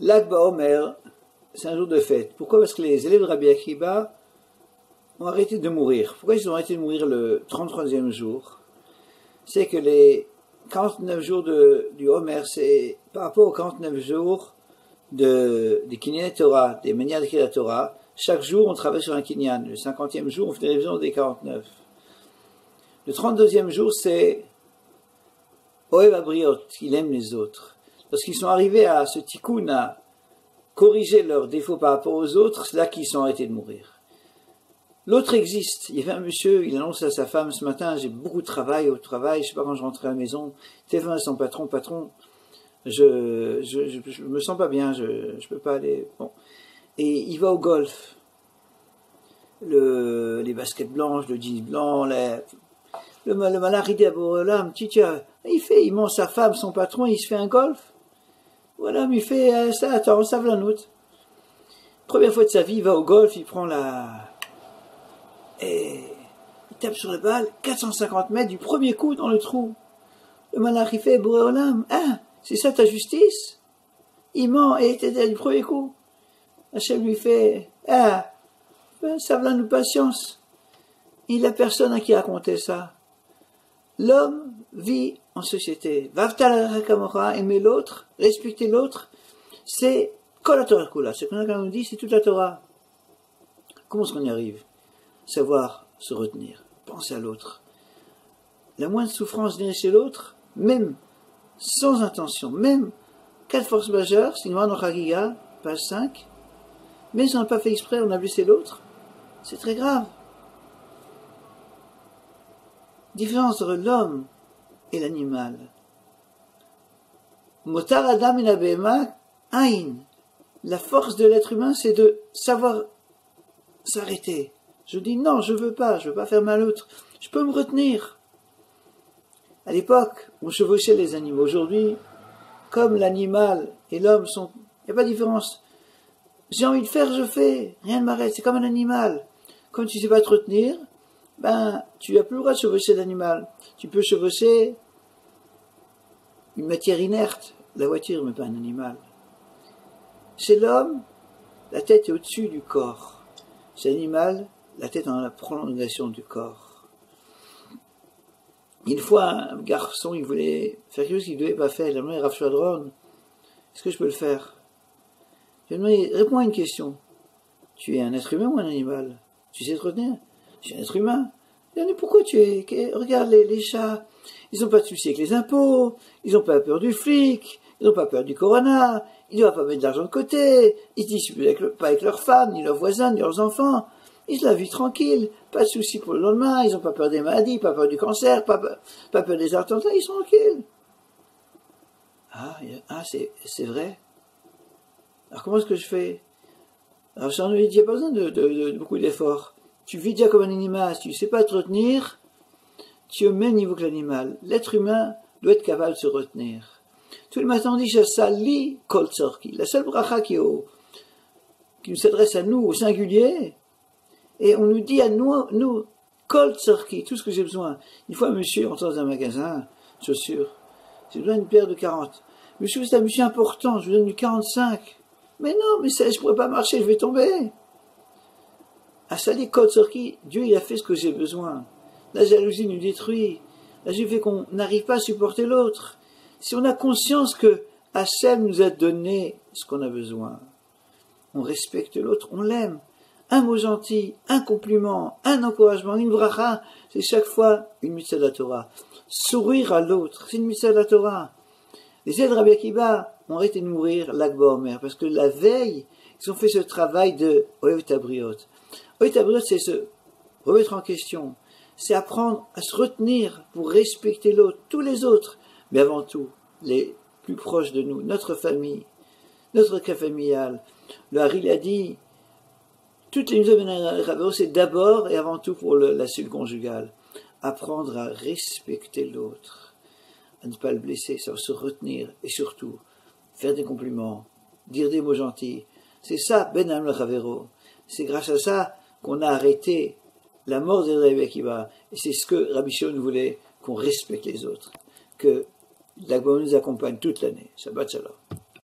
Lag BaOmer, c'est un jour de fête. Pourquoi? Parce que les élèves de Rabbi Akiba ont arrêté de mourir. Pourquoi ils ont arrêté de mourir le 33e jour? C'est que les 49 jours du Homer, c'est par rapport aux 49 jours des Kinyan Torah, des manières d'écrire la Torah. Chaque jour, on travaille sur un Kinyan. Le 50e jour, on fait des révisions des 49. Le 32e jour, c'est Oev Abriot, il aime les autres. Lorsqu'ils sont arrivés à ce tikkun, à corriger leurs défauts par rapport aux autres, c'est là qu'ils sont arrêtés de mourir. L'autre existe. Il y avait un monsieur, il annonce à sa femme ce matin, j'ai beaucoup de travail au travail, je sais pas quand je rentrerai à la maison, téléphone à son patron, je me sens pas bien, je peux pas aller. Bon. Et il va au golf. Les baskets blanches, le jeans blanc, le malin ridé à Borelam, il ment sa femme, son patron, il se fait un golf. Voilà, mais il fait ça, attends, ça va l'autre. Première fois de sa vie, il va au golf, il prend et il tape sur la balle, 450 mètres du premier coup dans le trou. Le malin il fait, Borelam, hein, c'est ça ta justice? Il ment et était du premier coup. Hachem lui fait, ah, ça va nous patience. Il n'a personne à qui raconter ça. L'homme vit en société. Vavtal Hakamocha, aimer l'autre, respecter l'autre, c'est Kol Torah Kula. Ce qu'on a quand même dit, c'est toute la Torah. Comment est-ce qu'on y arrive? Savoir se retenir, penser à l'autre. La moindre souffrance venir chez l'autre, même sans intention, même cas de force majeure, c'est une dans Chagiga, page 5, mais si on n'a pas fait exprès, on a blessé l'autre, c'est très grave. Différence entre l'homme et l'animal. Motar Adam et Abema, Aïn. La force de l'être humain, c'est de savoir s'arrêter. Je dis non, je veux pas faire mal à l'autre. Je peux me retenir. À l'époque, on chevauchait les animaux. Aujourd'hui, comme l'animal et l'homme sont, il n'y a pas de différence. J'ai envie de faire, je fais. Rien ne m'arrête. C'est comme un animal. Comme tu ne sais pas te retenir, ben, tu n'as plus le droit de chevaucher l'animal. Tu peux chevaucher une matière inerte, la voiture, mais pas un animal. Chez l'homme, la tête est au-dessus du corps. Chez l'animal, la tête est dans la prolongation du corps. Une fois, un garçon, il voulait faire quelque chose qu'il ne devait pas faire. Il a demandé à Rav Shadron, est-ce que je peux le faire? Il a demandé, réponds à une question. Tu es un être humain ou un animal? Tu sais te retenir? Je suis un être humain. Il a dit, pourquoi regarde les chats, ils n'ont pas de souci avec les impôts, ils n'ont pas peur du flic, ils n'ont pas peur du corona, ils ne doivent pas mettre de l'argent de côté, ils ne se disputent pas avec leurs femmes, ni leurs voisins, ni leurs enfants, ils ont la vie tranquille, pas de souci pour le lendemain, ils n'ont pas peur des maladies, pas peur du cancer, pas peur des attentats, ils sont tranquilles. Ah, c'est vrai. Alors comment est-ce que je fais? Alors j'en ai dit, il n'y a pas besoin de beaucoup d'efforts. Tu vis déjà comme un animal, si tu ne sais pas te retenir, tu es au même niveau que l'animal. L'être humain doit être capable de se retenir. Tous les matins on dit Sali Kol Tzorki. La seule bracha qui nous s'adresse à nous, au singulier, et on nous dit à nous Kol Tzorki, tout ce que j'ai besoin. Une fois un monsieur rentre dans un magasin, chaussures, j'ai besoin d'une paire de 40. Monsieur, c'est un monsieur important, je vous donne du 45. Mais non, mais ça, je ne pourrais pas marcher, je vais tomber. À Sali Kol Tzorki, Dieu il a fait ce que j'ai besoin. La jalousie nous détruit. La jalousie fait qu'on n'arrive pas à supporter l'autre. Si on a conscience que Hachem nous a donné ce qu'on a besoin, on respecte l'autre, on l'aime. Un mot gentil, un compliment, un encouragement, une bracha, c'est chaque fois une mitzvah de la Torah. Sourire à l'autre, c'est une mitzvah de la Torah. Les élèves de Rabbi Akiba ont arrêté de mourir Lag BaOmer, parce que la veille, ils ont fait ce travail de Oev Tabriot. Oev Tabriot, c'est se remettre en question. C'est apprendre à se retenir pour respecter l'autre, tous les autres, mais avant tout, les plus proches de nous, notre famille, notre cas familial. Le Haril a dit, toutes les mitzvot, c'est d'abord et avant tout pour la cellule conjugale. Apprendre à respecter l'autre, à ne pas le blesser, savoir se retenir, et surtout, faire des compliments, dire des mots gentils. C'est ça, Ben Am le Chavero. C'est grâce à ça qu'on a arrêté la mort de Rabbi Akiba. Et c'est ce que Rabbi Shimon voulait, qu'on respecte les autres. Que l'Agba nous accompagne toute l'année. Shabbat Shalom.